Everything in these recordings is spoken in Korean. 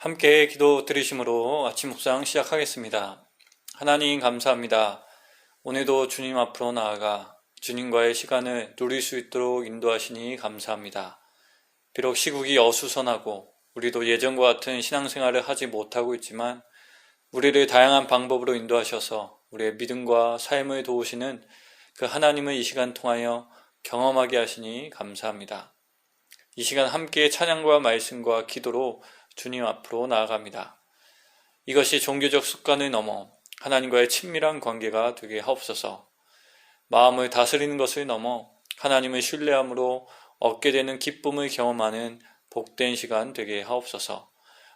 함께 기도 드리심으로 아침 묵상 시작하겠습니다. 하나님 감사합니다. 오늘도 주님 앞으로 나아가 주님과의 시간을 누릴 수 있도록 인도하시니 감사합니다. 비록 시국이 어수선하고 우리도 예전과 같은 신앙생활을 하지 못하고 있지만 우리를 다양한 방법으로 인도하셔서 우리의 믿음과 삶을 도우시는 그 하나님을 이 시간 통하여 경험하게 하시니 감사합니다. 이 시간 함께 찬양과 말씀과 기도로 주님 앞으로 나아갑니다. 이것이 종교적 습관을 넘어 하나님과의 친밀한 관계가 되게 하옵소서. 마음을 다스리는 것을 넘어 하나님을 신뢰함으로 얻게 되는 기쁨을 경험하는 복된 시간 되게 하옵소서.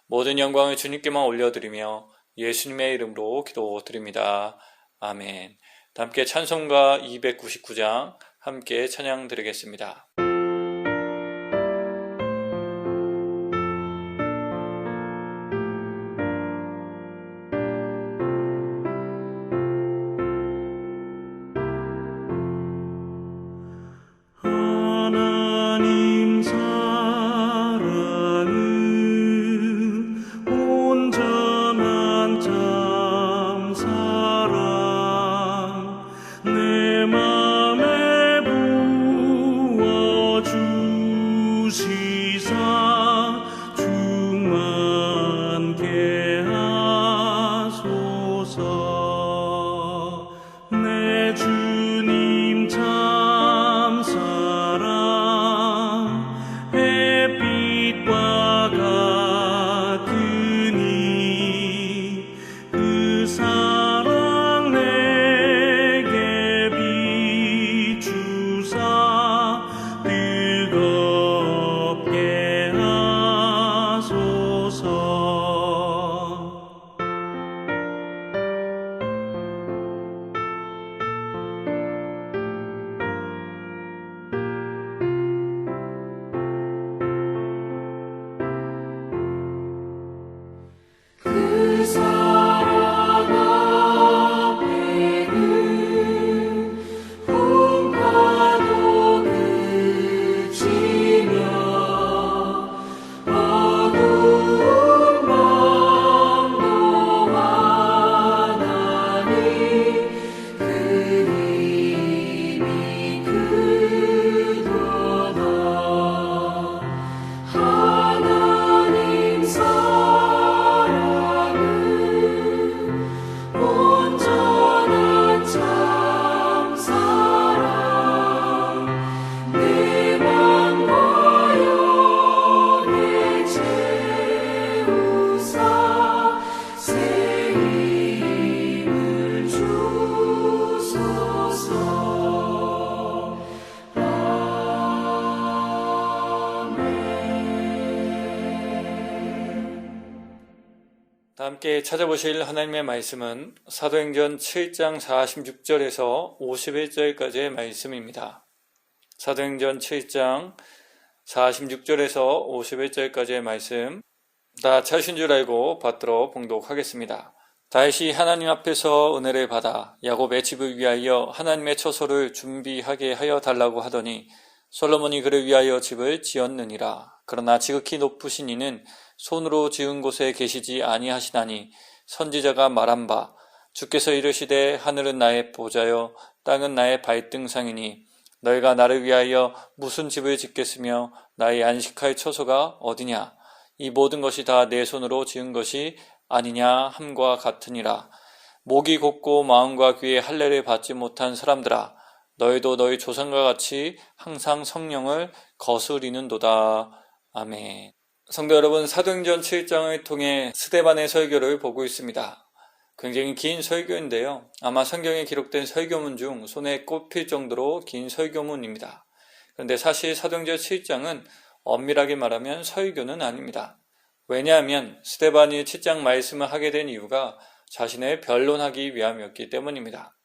모든 영광을 주님께만 올려드리며 예수님의 이름으로 기도드립니다. 아멘. 함께 찬송가 299장 함께 찬양 드리겠습니다. 함께 찾아보실 하나님의 말씀은 사도행전 7장 46절에서 51절까지의 말씀입니다. 사도행전 7장 46절에서 51절까지의 말씀 다 찾으신 줄 알고 받들어 봉독하겠습니다. 다윗이 하나님 앞에서 은혜를 받아 야곱의 집을 위하여 하나님의 처소를 준비하게 하여 달라고 하더니 솔로몬이 그를 위하여 집을 지었느니라. 그러나 지극히 높으신 이는 손으로 지은 곳에 계시지 아니하시나니 선지자가 말한 바 주께서 이르시되 하늘은 나의 보좌여 땅은 나의 발등상이니 너희가 나를 위하여 무슨 집을 짓겠으며 나의 안식할 처소가 어디냐. 이 모든 것이 다 내 손으로 지은 것이 아니냐 함과 같으니라. 목이 곧고 마음과 귀에 할례를 받지 못한 사람들아, 너희도 너희 조상과 같이 항상 성령을 거스리는도다. 아멘. 성도 여러분, 사도행전 7장을 통해 스데반의 설교를 보고 있습니다. 굉장히 긴 설교인데요. 아마 성경에 기록된 설교문 중 손에 꼽힐 정도로 긴 설교문입니다. 그런데 사실 사도행전 7장은 엄밀하게 말하면 설교는 아닙니다. 왜냐하면 스데반이 7장 말씀을 하게 된 이유가 자신을 변론하기 위함이었기 때문입니다.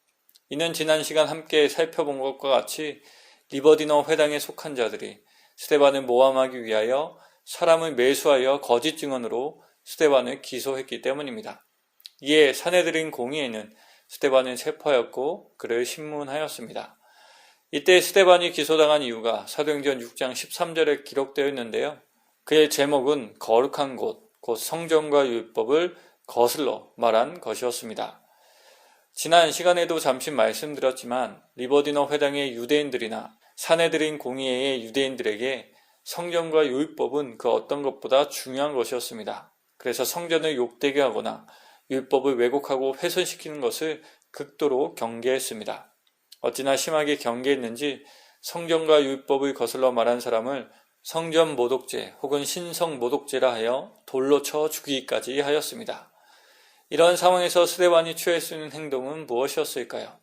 이는 지난 시간 함께 살펴본 것과 같이 리버디너 회당에 속한 자들이 스데반을 모함하기 위하여 사람을 매수하여 거짓 증언으로 스데반을 기소했기 때문입니다. 이에 사내들인 공의회는 스데반을 체포하였고 그를 신문하였습니다. 이때 스데반이 기소당한 이유가 사도행전 6장 13절에 기록되어 있는데요. 그의 제목은 거룩한 곳 곧 성전과 율법을 거슬러 말한 것이었습니다. 지난 시간에도 잠시 말씀드렸지만 리버디너 회당의 유대인들이나 사내들인 공의회의 유대인들에게 성전과 율법은 그 어떤 것보다 중요한 것이었습니다. 그래서 성전을 욕되게 하거나 율법을 왜곡하고 훼손시키는 것을 극도로 경계했습니다. 어찌나 심하게 경계했는지 성전과 율법을 거슬러 말한 사람을 성전 모독죄 혹은 신성 모독죄라 하여 돌로 쳐 죽이기까지 하였습니다. 이런 상황에서 스데반이 취할 수 있는 행동은 무엇이었을까요?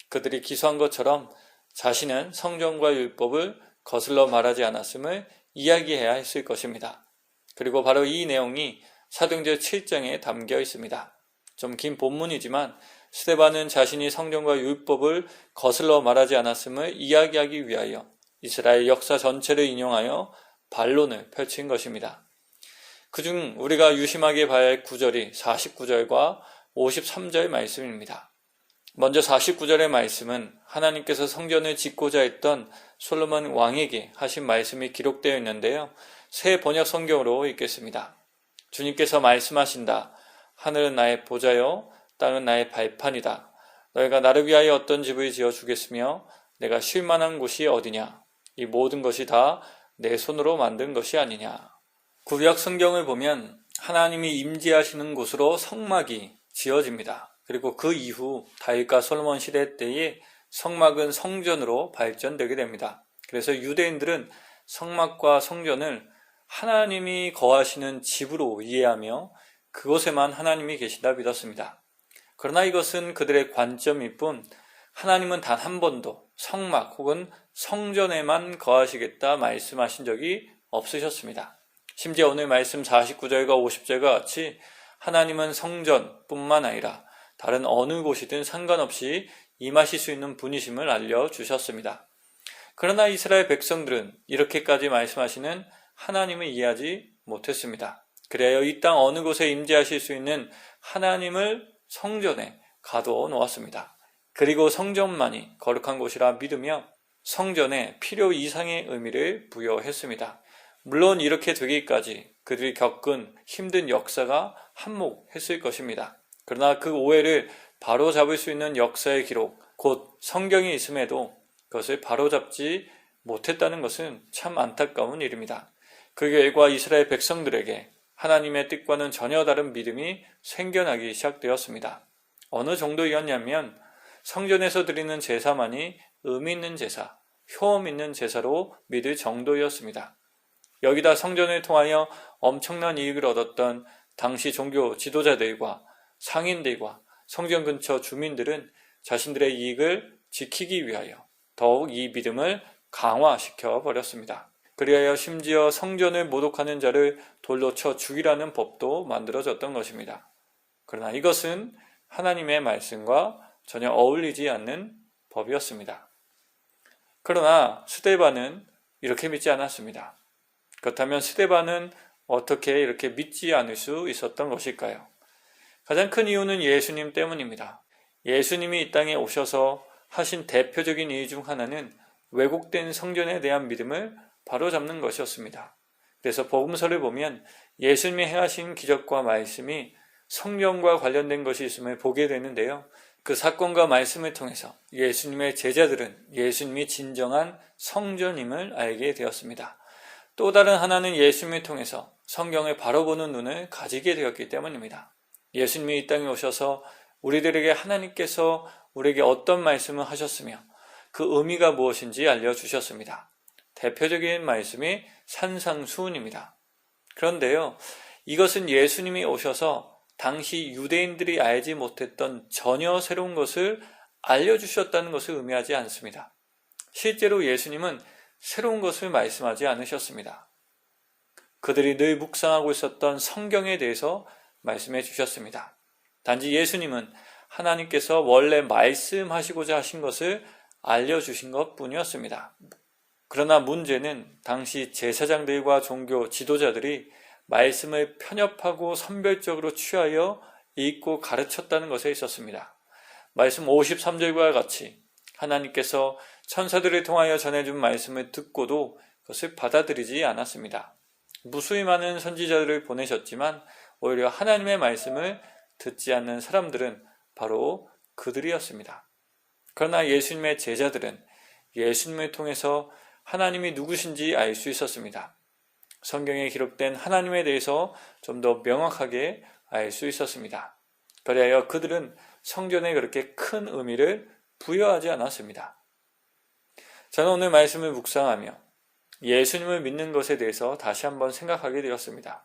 그들이 기소한 것처럼 자신은 성전과 율법을 거슬러 말하지 않았음을 이야기해야 했을 것입니다. 그리고 바로 이 내용이 사도행전 7장에 담겨 있습니다. 좀 긴 본문이지만 스데반은 자신이 성전과 율법을 거슬러 말하지 않았음을 이야기하기 위하여 이스라엘 역사 전체를 인용하여 반론을 펼친 것입니다. 그중 우리가 유심하게 봐야 할 구절이 49절과 53절 말씀입니다. 먼저 49절의 말씀은 하나님께서 성전을 짓고자 했던 솔로몬 왕에게 하신 말씀이 기록되어 있는데요. 새 번역 성경으로 읽겠습니다. 주님께서 말씀하신다. 하늘은 나의 보좌요 땅은 나의 발판이다. 너희가 나를 위하여 어떤 집을 지어주겠으며 내가 쉴 만한 곳이 어디냐. 이 모든 것이 다 내 손으로 만든 것이 아니냐. 구약 성경을 보면 하나님이 임재하시는 곳으로 성막이 지어집니다. 그리고 그 이후 다윗과 솔로몬 시대 때에 성막은 성전으로 발전되게 됩니다. 그래서 유대인들은 성막과 성전을 하나님이 거하시는 집으로 이해하며 그곳에만 하나님이 계시다 믿었습니다. 그러나 이것은 그들의 관점일 뿐 하나님은 단 한 번도 성막 혹은 성전에만 거하시겠다 말씀하신 적이 없으셨습니다. 심지어 오늘 말씀 49절과 50절과 같이 하나님은 성전뿐만 아니라 다른 어느 곳이든 상관없이 임하실 수 있는 분이심을 알려주셨습니다. 그러나 이스라엘 백성들은 이렇게까지 말씀하시는 하나님을 이해하지 못했습니다. 그래야 이 땅 어느 곳에 임재하실 수 있는 하나님을 성전에 가둬 놓았습니다. 그리고 성전만이 거룩한 곳이라 믿으며 성전에 필요 이상의 의미를 부여했습니다. 물론 이렇게 되기까지 그들이 겪은 힘든 역사가 한몫했을 것입니다. 그러나 그 오해를 바로잡을 수 있는 역사의 기록, 곧 성경이 있음에도 그것을 바로잡지 못했다는 것은 참 안타까운 일입니다. 그 결과 이스라엘 백성들에게 하나님의 뜻과는 전혀 다른 믿음이 생겨나기 시작되었습니다. 어느 정도였냐면 성전에서 드리는 제사만이 의미 있는 제사, 효험 있는 제사로 믿을 정도였습니다. 여기다 성전을 통하여 엄청난 이익을 얻었던 당시 종교 지도자들과 상인들과 성전 근처 주민들은 자신들의 이익을 지키기 위하여 더욱 이 믿음을 강화시켜 버렸습니다. 그리하여 심지어 성전을 모독하는 자를 돌로 쳐 죽이라는 법도 만들어졌던 것입니다. 그러나 이것은 하나님의 말씀과 전혀 어울리지 않는 법이었습니다. 그러나 스데반은 이렇게 믿지 않았습니다. 그렇다면 스데반은 어떻게 이렇게 믿지 않을 수 있었던 것일까요? 가장 큰 이유는 예수님 때문입니다. 예수님이 이 땅에 오셔서 하신 대표적인 이유 중 하나는 왜곡된 성전에 대한 믿음을 바로잡는 것이었습니다. 그래서 복음서를 보면 예수님이 행하신 기적과 말씀이 성경과 관련된 것이 있음을 보게 되는데요. 그 사건과 말씀을 통해서 예수님의 제자들은 예수님이 진정한 성전임을 알게 되었습니다. 또 다른 하나는 예수님을 통해서 성경을 바로 보는 눈을 가지게 되었기 때문입니다. 예수님이 이 땅에 오셔서 우리들에게 하나님께서 우리에게 어떤 말씀을 하셨으며 그 의미가 무엇인지 알려주셨습니다. 대표적인 말씀이 산상수훈입니다. 그런데요, 이것은 예수님이 오셔서 당시 유대인들이 알지 못했던 전혀 새로운 것을 알려주셨다는 것을 의미하지 않습니다. 실제로 예수님은 새로운 것을 말씀하지 않으셨습니다. 그들이 늘 묵상하고 있었던 성경에 대해서 말씀해 주셨습니다. 단지 예수님은 하나님께서 원래 말씀하시고자 하신 것을 알려주신 것 뿐이었습니다. 그러나 문제는 당시 제사장들과 종교 지도자들이 말씀을 편협하고 선별적으로 취하여 읽고 가르쳤다는 것에 있었습니다. 말씀 53절과 같이 하나님께서 천사들을 통하여 전해준 말씀을 듣고도 그것을 받아들이지 않았습니다. 무수히 많은 선지자들을 보내셨지만 오히려 하나님의 말씀을 듣지 않는 사람들은 바로 그들이었습니다. 그러나 예수님의 제자들은 예수님을 통해서 하나님이 누구신지 알 수 있었습니다. 성경에 기록된 하나님에 대해서 좀 더 명확하게 알 수 있었습니다. 그리하여 그들은 성전에 그렇게 큰 의미를 부여하지 않았습니다. 저는 오늘 말씀을 묵상하며 예수님을 믿는 것에 대해서 다시 한번 생각하게 되었습니다.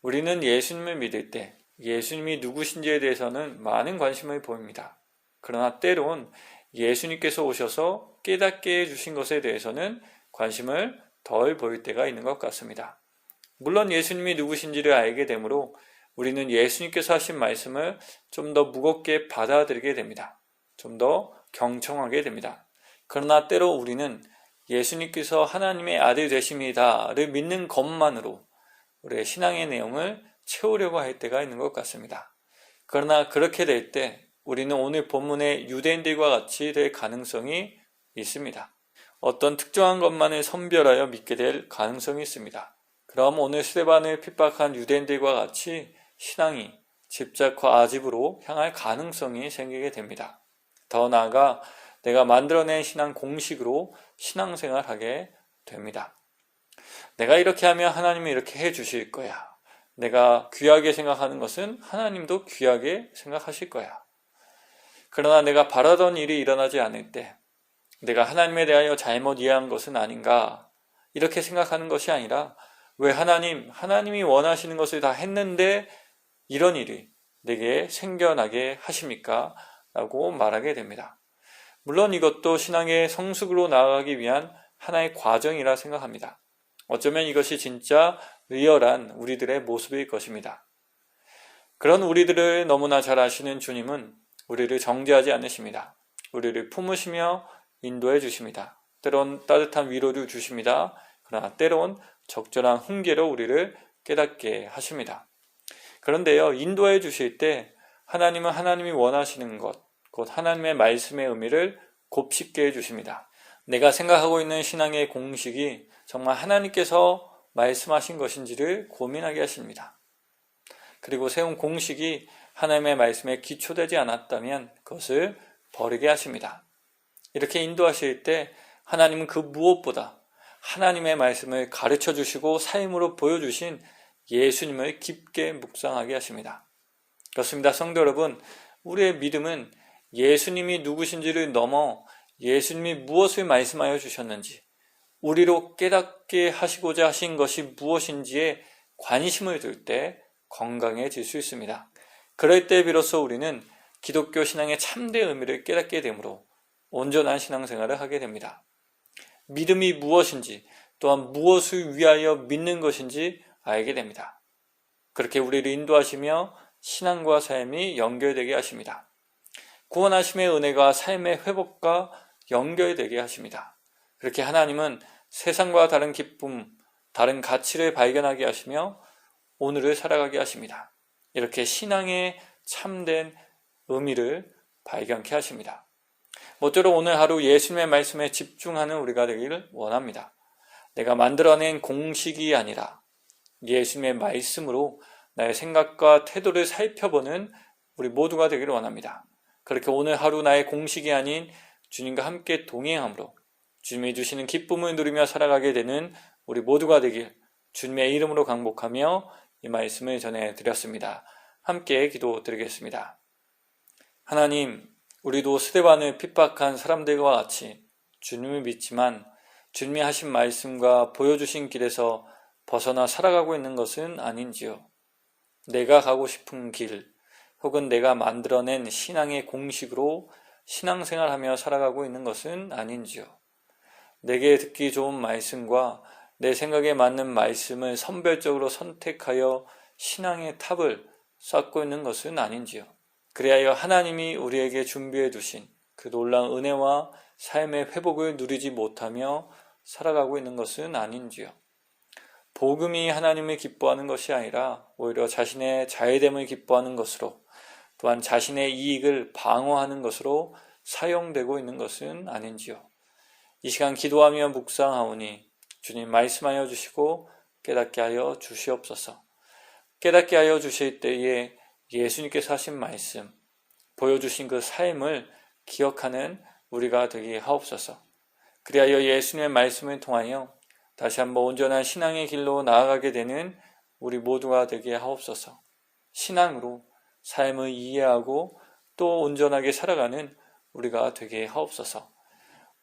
우리는 예수님을 믿을 때 예수님이 누구신지에 대해서는 많은 관심을 보입니다. 그러나 때론 예수님께서 오셔서 깨닫게 해주신 것에 대해서는 관심을 덜 보일 때가 있는 것 같습니다. 물론 예수님이 누구신지를 알게 되므로 우리는 예수님께서 하신 말씀을 좀 더 무겁게 받아들이게 됩니다. 좀 더 경청하게 됩니다. 그러나 때로 우리는 예수님께서 하나님의 아들 되십니다를 믿는 것만으로 우리의 신앙의 내용을 채우려고 할 때가 있는 것 같습니다. 그러나 그렇게 될 때 우리는 오늘 본문의 유대인들과 같이 될 가능성이 있습니다. 어떤 특정한 것만을 선별하여 믿게 될 가능성이 있습니다. 그럼 오늘 스데반을 핍박한 유대인들과 같이 신앙이 집착과 아집으로 향할 가능성이 생기게 됩니다. 더 나아가 내가 만들어낸 신앙 공식으로 신앙생활하게 됩니다. 내가 이렇게 하면 하나님이 이렇게 해주실 거야. 내가 귀하게 생각하는 것은 하나님도 귀하게 생각하실 거야. 그러나 내가 바라던 일이 일어나지 않을 때 내가 하나님에 대하여 잘못 이해한 것은 아닌가 이렇게 생각하는 것이 아니라 왜 하나님이 원하시는 것을 다 했는데 이런 일이 내게 생겨나게 하십니까? 라고 말하게 됩니다. 물론 이것도 신앙의 성숙으로 나아가기 위한 하나의 과정이라 생각합니다. 어쩌면 이것이 진짜 리얼한 우리들의 모습일 것입니다. 그런 우리들을 너무나 잘 아시는 주님은 우리를 정죄하지 않으십니다. 우리를 품으시며 인도해 주십니다. 때론 따뜻한 위로를 주십니다. 그러나 때론 적절한 훈계로 우리를 깨닫게 하십니다. 그런데요, 인도해 주실 때 하나님은 하나님이 원하시는 것, 곧 하나님의 말씀의 의미를 곱씹게 해주십니다. 내가 생각하고 있는 신앙의 공식이 정말 하나님께서 말씀하신 것인지를 고민하게 하십니다. 그리고 세운 공식이 하나님의 말씀에 기초되지 않았다면 그것을 버리게 하십니다. 이렇게 인도하실 때 하나님은 그 무엇보다 하나님의 말씀을 가르쳐 주시고 삶으로 보여주신 예수님을 깊게 묵상하게 하십니다. 그렇습니다. 성도 여러분, 우리의 믿음은 예수님이 누구신지를 넘어 예수님이 무엇을 말씀하여 주셨는지, 우리로 깨닫게 하시고자 하신 것이 무엇인지에 관심을 둘 때 건강해질 수 있습니다. 그럴 때 비로소 우리는 기독교 신앙의 참된 의미를 깨닫게 되므로 온전한 신앙생활을 하게 됩니다. 믿음이 무엇인지, 또한 무엇을 위하여 믿는 것인지 알게 됩니다. 그렇게 우리를 인도하시며 신앙과 삶이 연결되게 하십니다. 구원하심의 은혜가 삶의 회복과 연결되게 하십니다. 그렇게 하나님은 세상과 다른 기쁨, 다른 가치를 발견하게 하시며 오늘을 살아가게 하십니다. 이렇게 신앙의 참된 의미를 발견케 하십니다. 모쪼록 오늘 하루 예수님의 말씀에 집중하는 우리가 되기를 원합니다. 내가 만들어낸 공식이 아니라 예수님의 말씀으로 나의 생각과 태도를 살펴보는 우리 모두가 되기를 원합니다. 그렇게 오늘 하루 나의 공식이 아닌 주님과 함께 동행함으로 주님이 주시는 기쁨을 누리며 살아가게 되는 우리 모두가 되길 주님의 이름으로 강복하며 이 말씀을 전해드렸습니다. 함께 기도드리겠습니다. 하나님, 우리도 스데반을 핍박한 사람들과 같이 주님을 믿지만 주님이 하신 말씀과 보여주신 길에서 벗어나 살아가고 있는 것은 아닌지요. 내가 가고 싶은 길 혹은 내가 만들어낸 신앙의 공식으로 신앙생활하며 살아가고 있는 것은 아닌지요. 내게 듣기 좋은 말씀과 내 생각에 맞는 말씀을 선별적으로 선택하여 신앙의 탑을 쌓고 있는 것은 아닌지요. 그리하여 하나님이 우리에게 준비해 두신 그 놀라운 은혜와 삶의 회복을 누리지 못하며 살아가고 있는 것은 아닌지요. 복음이 하나님을 기뻐하는 것이 아니라 오히려 자신의 자유됨을 기뻐하는 것으로, 또한 자신의 이익을 방어하는 것으로 사용되고 있는 것은 아닌지요. 이 시간 기도하며 묵상하오니 주님 말씀하여 주시고 깨닫게 하여 주시옵소서. 깨닫게 하여 주실 때에 예수님께서 하신 말씀, 보여주신 그 삶을 기억하는 우리가 되게 하옵소서. 그리하여 예수님의 말씀을 통하여 다시 한번 온전한 신앙의 길로 나아가게 되는 우리 모두가 되게 하옵소서. 신앙으로 삶을 이해하고 또 온전하게 살아가는 우리가 되게 하옵소서.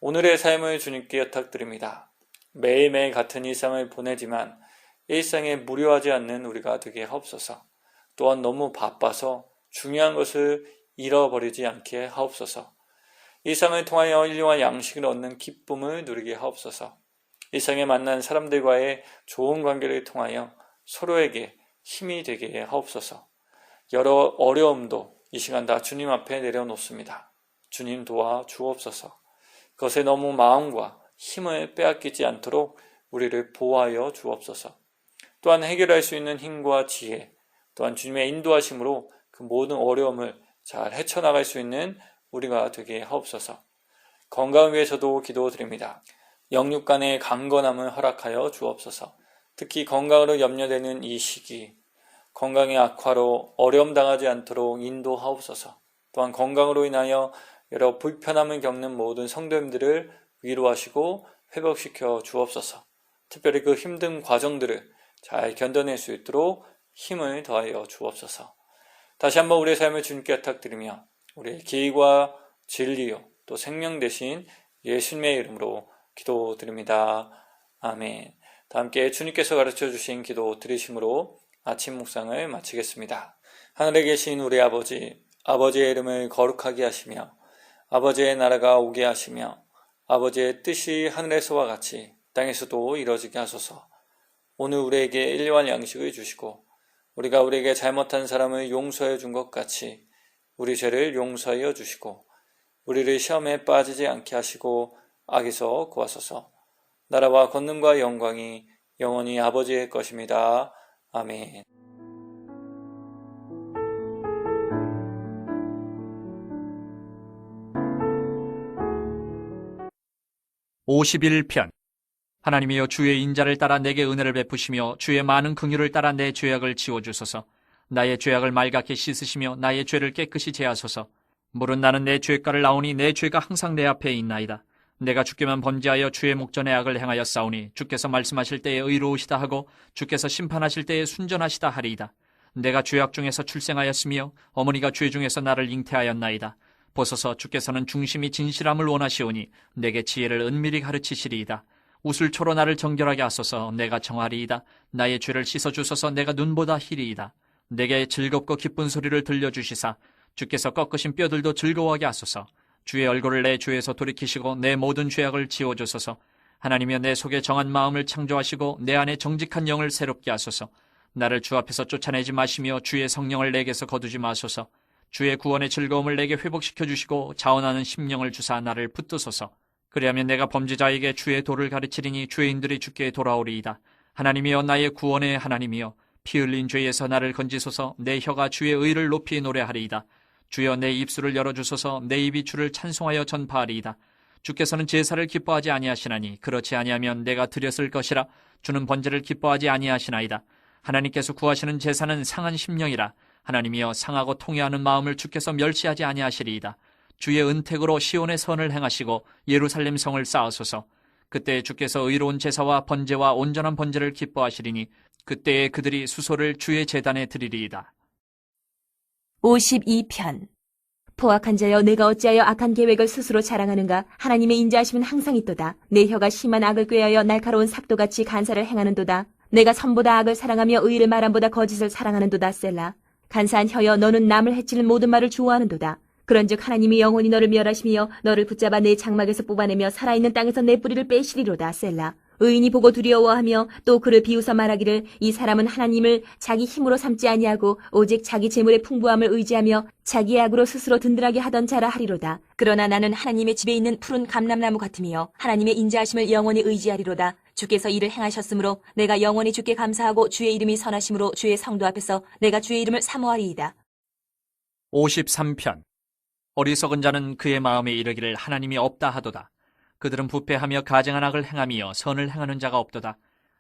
오늘의 삶을 주님께 부탁드립니다. 매일매일 같은 일상을 보내지만 일상에 무료하지 않는 우리가 되게 하옵소서. 또한 너무 바빠서 중요한 것을 잃어버리지 않게 하옵소서. 일상을 통하여 일용할 양식을 얻는 기쁨을 누리게 하옵소서. 일상에 만난 사람들과의 좋은 관계를 통하여 서로에게 힘이 되게 하옵소서. 여러 어려움도 이 시간 다 주님 앞에 내려놓습니다. 주님 도와 주옵소서. 그것에 너무 마음과 힘을 빼앗기지 않도록 우리를 보호하여 주옵소서. 또한 해결할 수 있는 힘과 지혜, 또한 주님의 인도하심으로 그 모든 어려움을 잘 헤쳐나갈 수 있는 우리가 되게 하옵소서. 건강을 위해서도 기도드립니다. 영육 간의 강건함을 허락하여 주옵소서. 특히 건강으로 염려되는 이 시기, 건강의 악화로 어려움 당하지 않도록 인도하옵소서. 또한 건강으로 인하여 여러 불편함을 겪는 모든 성도님들을 위로하시고 회복시켜 주옵소서. 특별히 그 힘든 과정들을 잘 견뎌낼 수 있도록 힘을 더하여 주옵소서. 다시 한번 우리의 삶을 주님께 부탁드리며 우리의 길과 진리요 또 생명 되신 예수님의 이름으로 기도드립니다. 아멘. 다 함께 주님께서 가르쳐 주신 기도 드리심으로 아침 묵상을 마치겠습니다. 하늘에 계신 우리 아버지, 아버지의 이름을 거룩하게 하시며 아버지의 나라가 오게 하시며 아버지의 뜻이 하늘에서와 같이 땅에서도 이루어지게 하소서. 오늘 우리에게 일용할 양식을 주시고 우리가 우리에게 잘못한 사람을 용서해 준 것 같이 우리 죄를 용서하여 주시고 우리를 시험에 빠지지 않게 하시고 악에서 구하소서. 나라와 권능과 영광이 영원히 아버지의 것입니다. 아멘. 51편. 하나님이여, 주의 인자를 따라 내게 은혜를 베푸시며 주의 많은 긍휼을 따라 내 죄악을 지워주소서. 나의 죄악을 말갛게 씻으시며 나의 죄를 깨끗이 제하소서. 물은 나는 내 죄가를 나오니 내 죄가 항상 내 앞에 있나이다. 내가 주께만 범죄하여 주의 목전에 악을 행하였사오니 주께서 말씀하실 때에 의로우시다 하고 주께서 심판하실 때에 순전하시다 하리이다. 내가 죄악 중에서 출생하였으며 어머니가 죄 중에서 나를 잉태하였나이다. 보소서, 주께서는 중심이 진실함을 원하시오니 내게 지혜를 은밀히 가르치시리이다. 우슬초로 나를 정결하게 하소서. 내가 정하리이다. 나의 죄를 씻어주소서. 내가 눈보다 희리이다. 내게 즐겁고 기쁜 소리를 들려주시사 주께서 꺾으신 뼈들도 즐거워하게 하소서. 주의 얼굴을 내 죄에서 돌이키시고 내 모든 죄악을 지워주소서. 하나님이여, 내 속에 정한 마음을 창조하시고 내 안에 정직한 영을 새롭게 하소서. 나를 주 앞에서 쫓아내지 마시며 주의 성령을 내게서 거두지 마소서. 주의 구원의 즐거움을 내게 회복시켜 주시고 자원하는 심령을 주사 나를 붙드소서. 그리하면 내가 범죄자에게 주의 도를 가르치리니 죄인들이 주께 돌아오리이다. 하나님이여, 나의 구원의 하나님이여, 피 흘린 죄에서 나를 건지소서. 내 혀가 주의 의를 높이 노래하리이다. 주여, 내 입술을 열어주소서. 내 입이 주를 찬송하여 전파하리이다. 주께서는 제사를 기뻐하지 아니하시나니 그렇지 아니하면 내가 드렸을 것이라. 주는 번제를 기뻐하지 아니하시나이다. 하나님께서 구하시는 제사는 상한 심령이라. 하나님이여, 상하고 통회하는 마음을 주께서 멸시하지 아니하시리이다. 주의 은택으로 시온의 선을 행하시고 예루살렘 성을 쌓으소서. 그때 주께서 의로운 제사와 번제와 온전한 번제를 기뻐하시리니 그때에 그들이 수소를 주의 제단에 드리리이다. 52편. 포악한 자여, 내가 어찌하여 악한 계획을 스스로 자랑하는가? 하나님의 인자하심은 항상 있도다. 내 혀가 심한 악을 꾀하여 날카로운 삭도같이 간사를 행하는도다. 내가 선보다 악을 사랑하며 의를 말함보다 거짓을 사랑하는도다. 셀라. 간사한 혀여, 너는 남을 해치는 모든 말을 좋아하는도다. 그런즉 하나님이 영원히 너를 멸하시며 너를 붙잡아 내 장막에서 뽑아내며 살아있는 땅에서 내 뿌리를 빼시리로다. 셀라. 의인이 보고 두려워하며 또 그를 비웃어 말하기를, 이 사람은 하나님을 자기 힘으로 삼지 아니하고 오직 자기 재물의 풍부함을 의지하며 자기의 악으로 스스로 든든하게 하던 자라 하리로다. 그러나 나는 하나님의 집에 있는 푸른 감람나무 같으며 하나님의 인자하심을 영원히 의지하리로다. 주께서 이를 행하셨으므로 내가 영원히 주께 감사하고 주의 이름이 선하심으로 주의 성도 앞에서 내가 주의 이름을 사모하리이다. 53편. 어리석은 자는 그의 마음에 이르기를 하나님이 없다 하도다. 그들은 부패하며 가증한 악을 행하며 선을 행하는 자가 없도다.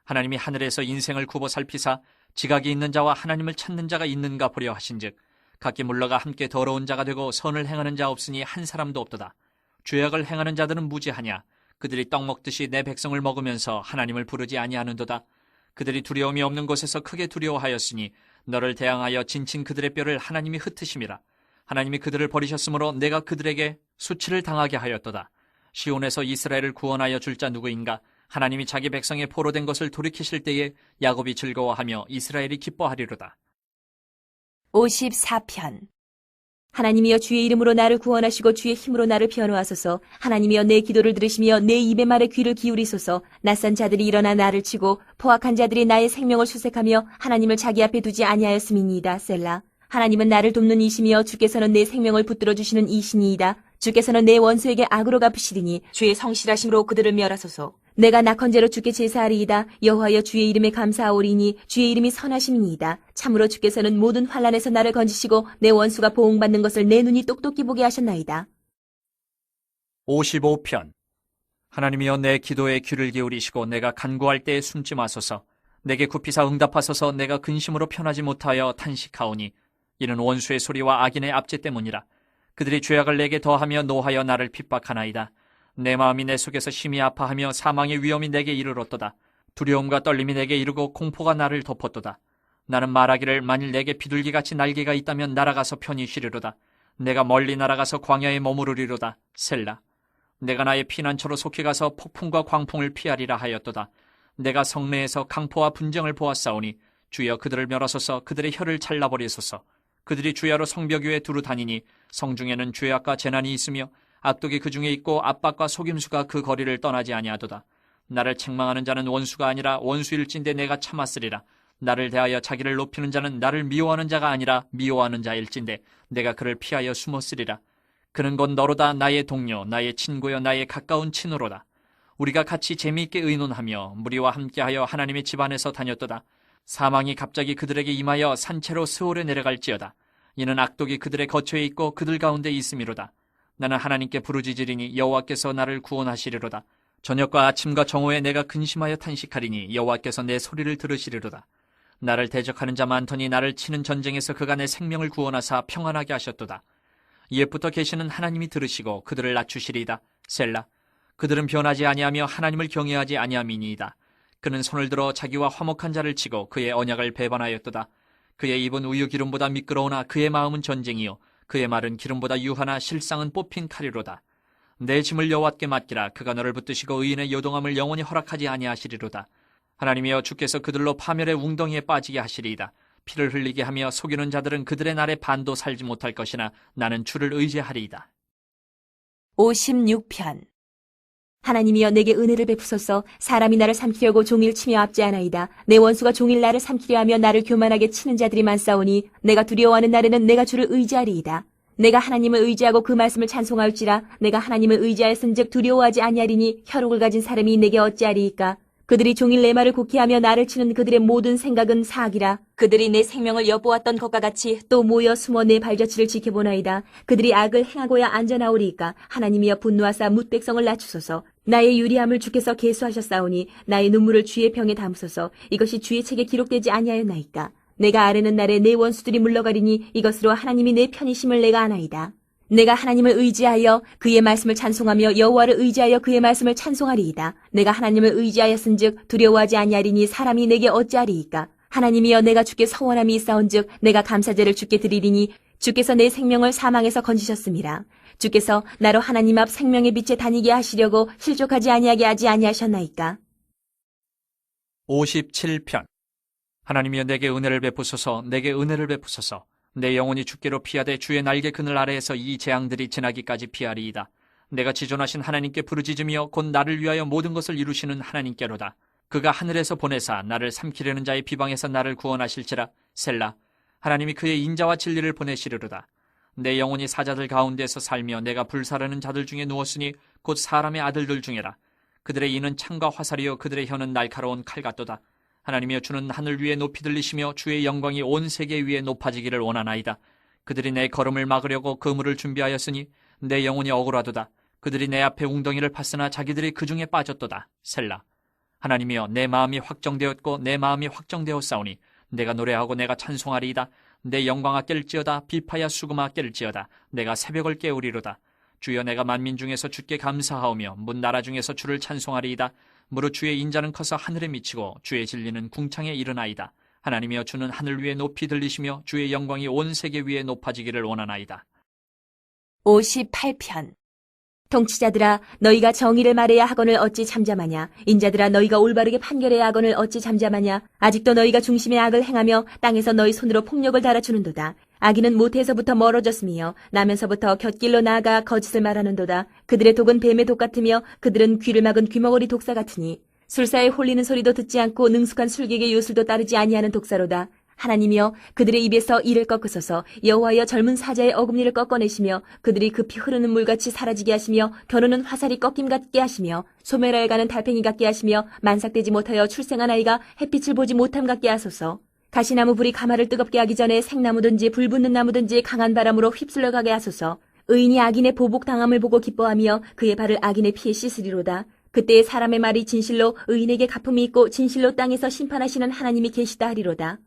하나님이 하늘에서 인생을 굽어 살피사 지각이 있는 자와 하나님을 찾는 자가 있는가 보려 하신즉 각기 물러가 함께 더러운 자가 되고 선을 행하는 자 없으니 한 사람도 없도다. 죄악을 행하는 자들은 무지하냐. 그들이 떡 먹듯이 내 백성을 먹으면서 하나님을 부르지 아니하는도다. 그들이 두려움이 없는 곳에서 크게 두려워하였으니 너를 대항하여 진친 그들의 뼈를 하나님이 흩으심이라. 하나님이 그들을 버리셨으므로 내가 그들에게 수치를 당하게 하였도다. 시온에서 이스라엘을 구원하여 줄 자 누구인가? 하나님이 자기 백성의 포로된 것을 돌이키실 때에 야곱이 즐거워하며 이스라엘이 기뻐하리로다. 54편. 하나님이여 주의 이름으로 나를 구원하시고 주의 힘으로 나를 피워놓으소서. 하나님이여 내 기도를 들으시며 내 입의 말에 귀를 기울이소서. 낯선 자들이 일어나 나를 치고 포악한 자들이 나의 생명을 수색하며 하나님을 자기 앞에 두지 아니하였음이니이다. 셀라. 하나님은 나를 돕는 이시며 주께서는 내 생명을 붙들어 주시는 이시니이다. 주께서는 내 원수에게 악으로 갚으시리니 주의 성실하심으로 그들을 멸하소서. 내가 낙헌제로 주께 제사하리이다. 여호와여 주의 이름에 감사하오리니 주의 이름이 선하심이니이다. 참으로 주께서는 모든 환난에서 나를 건지시고 내 원수가 보응받는 것을 내 눈이 똑똑히 보게 하셨나이다. 55편. 하나님이여 내 기도에 귀를 기울이시고 내가 간구할 때에 숨지 마소서. 내게 굽히사 응답하소서. 내가 근심으로 편하지 못하여 탄식하오니 이는 원수의 소리와 악인의 압제 때문이라. 그들이 죄악을 내게 더하며 노하여 나를 핍박하나이다. 내 마음이 내 속에서 심히 아파하며 사망의 위험이 내게 이르렀도다. 두려움과 떨림이 내게 이르고 공포가 나를 덮었도다. 나는 말하기를 만일 내게 비둘기같이 날개가 있다면 날아가서 편히 쉬리로다. 내가 멀리 날아가서 광야에 머무르리로다. 셀라. 내가 나의 피난처로 속히 가서 폭풍과 광풍을 피하리라 하였도다. 내가 성내에서 강포와 분쟁을 보았사오니 주여 그들을 멸하소서. 그들의 혀를 잘라버리소서. 그들이 주야로 성벽 위에 두루 다니니 성중에는 죄악과 재난이 있으며 악독이 그 중에 있고 압박과 속임수가 그 거리를 떠나지 아니하도다. 나를 책망하는 자는 원수가 아니라 원수일진데 내가 참았으리라. 나를 대하여 자기를 높이는 자는 나를 미워하는 자가 아니라 미워하는 자일진데 내가 그를 피하여 숨었으리라. 그는 곧 너로다. 나의 동료, 나의 친구여, 나의 가까운 친으로다. 우리가 같이 재미있게 의논하며 무리와 함께하여 하나님의 집 안에서 다녔도다. 사망이 갑자기 그들에게 임하여 산채로 스올에 내려갈지어다. 이는 악독이 그들의 거처에 있고 그들 가운데 있음이로다. 나는 하나님께 부르짖으리니 여호와께서 나를 구원하시리로다. 저녁과 아침과 정오에 내가 근심하여 탄식하리니 여호와께서 내 소리를 들으시리로다. 나를 대적하는 자 많더니 나를 치는 전쟁에서 그가 내 생명을 구원하사 평안하게 하셨도다. 옛부터 계시는 하나님이 들으시고 그들을 낮추시리이다. 셀라. 그들은 변하지 아니하며 하나님을 경외하지 아니함이니이다. 그는 손을 들어 자기와 화목한 자를 치고 그의 언약을 배반하였도다. 그의 입은 우유 기름보다 미끄러우나 그의 마음은 전쟁이요 그의 말은 기름보다 유하나 실상은 뽑힌 칼이로다. 내 짐을 여호와께 맡기라. 그가 너를 붙드시고 의인의 요동함을 영원히 허락하지 아니하시리로다. 하나님이여 주께서 그들로 파멸의 웅덩이에 빠지게 하시리이다. 피를 흘리게 하며 속이는 자들은 그들의 날에 반도 살지 못할 것이나 나는 주를 의지하리이다. 56편. 하나님이여 내게 은혜를 베푸소서. 사람이 나를 삼키려고 종일 치며 압제하나이다. 내 원수가 종일 나를 삼키려 하며 나를 교만하게 치는 자들이 많사오니 내가 두려워하는 날에는 내가 주를 의지하리이다. 내가 하나님을 의지하고 그 말씀을 찬송할지라. 내가 하나님을 의지하였은즉 두려워하지 아니하리니 혈육을 가진 사람이 내게 어찌하리이까. 그들이 종일 내 말을 곡해하며 나를 치는 그들의 모든 생각은 사악이라. 그들이 내 생명을 엿보았던 것과 같이 또 모여 숨어 내 발자취를 지켜보나이다. 그들이 악을 행하고야 안전하오리이까. 하나님이여 분노하사 뭇 백성을 낮추소서. 나의 유리함을 주께서 계수하셨사오니 나의 눈물을 주의 병에 담으소서. 이것이 주의 책에 기록되지 아니하였나이까. 내가 아뢰는 날에 내 원수들이 물러가리니 이것으로 하나님이 내 편이심을 내가 아나이다. 내가 하나님을 의지하여 그의 말씀을 찬송하며 여호와를 의지하여 그의 말씀을 찬송하리이다. 내가 하나님을 의지하였은즉 두려워하지 아니하리니 사람이 내게 어찌하리이까. 하나님이여 내가 주께 서원함이 있사온즉 내가 감사제를 주께 드리리니 주께서 내 생명을 사망에서 건지셨음이라. 주께서 나로 하나님 앞 생명의 빛에 다니게 하시려고 실족하지 아니하게 하지 아니하셨나이까. 57편. 하나님이여 내게 은혜를 베푸소서. 내게 은혜를 베푸소서. 내 영혼이 주께로 피하되 주의 날개 그늘 아래에서 이 재앙들이 지나기까지 피하리이다. 내가 지존하신 하나님께 부르짖으며 곧 나를 위하여 모든 것을 이루시는 하나님께로다. 그가 하늘에서 보내사 나를 삼키려는 자의 비방에서 나를 구원하실지라. 셀라. 하나님이 그의 인자와 진리를 보내시리로다. 내 영혼이 사자들 가운데서 살며 내가 불사르는 자들 중에 누웠으니 곧 사람의 아들들 중에라. 그들의 이는 창과 화살이요 그들의 혀는 날카로운 칼 같도다. 하나님이여 주는 하늘 위에 높이 들리시며 주의 영광이 온 세계 위에 높아지기를 원하나이다. 그들이 내 걸음을 막으려고 그물을 준비하였으니 내 영혼이 억울하도다. 그들이 내 앞에 웅덩이를 팠으나 자기들이 그 중에 빠졌도다. 셀라. 하나님이여, 내 마음이 확정되었고 내 마음이 확정되었사오니 내가 노래하고 내가 찬송하리이다. 내 영광아 깰지어다. 비파야 수금아 깰지어다. 내가 새벽을 깨우리로다. 주여, 내가 만민 중에서 주께 감사하오며 문 나라 중에서 주를 찬송하리이다. 무릇 주의 인자는 커서 하늘에 미치고 주의 진리는 궁창에 이르나이다. 하나님이여, 주는 하늘 위에 높이 들리시며 주의 영광이 온 세계 위에 높아지기를 원하나이다. 58편. 통치자들아, 너희가 정의를 말해야 하거늘 어찌 잠잠하냐? 인자들아, 너희가 올바르게 판결해야 하거늘 어찌 잠잠하냐? 아직도 너희가 중심의 악을 행하며 땅에서 너희 손으로 폭력을 달아주는도다. 악인은 모태에서부터 멀어졌으며 나면서부터 곁길로 나아가 거짓을 말하는도다. 그들의 독은 뱀의 독 같으며 그들은 귀를 막은 귀머거리 독사 같으니 술사에 홀리는 소리도 듣지 않고 능숙한 술객의 요술도 따르지 아니하는 독사로다. 하나님이여, 그들의 입에서 이를 꺾으소서. 여호와여, 젊은 사자의 어금니를 꺾어내시며 그들이 급히 흐르는 물같이 사라지게 하시며 겨누는 화살이 꺾임 같게 하시며 소멸하여 가는 달팽이 같게 하시며 만삭되지 못하여 출생한 아이가 햇빛을 보지 못함 같게 하소서. 가시나무 불이 가마를 뜨겁게 하기 전에 생나무든지 불 붙는 나무든지 강한 바람으로 휩쓸려 가게 하소서. 의인이 악인의 보복당함을 보고 기뻐하며 그의 발을 악인의 피에 씻으리로다. 그때의 사람의 말이 진실로 의인에게 갚음이 있고 진실로 땅에서 심판하시는 하나님이 계시다 하리로다.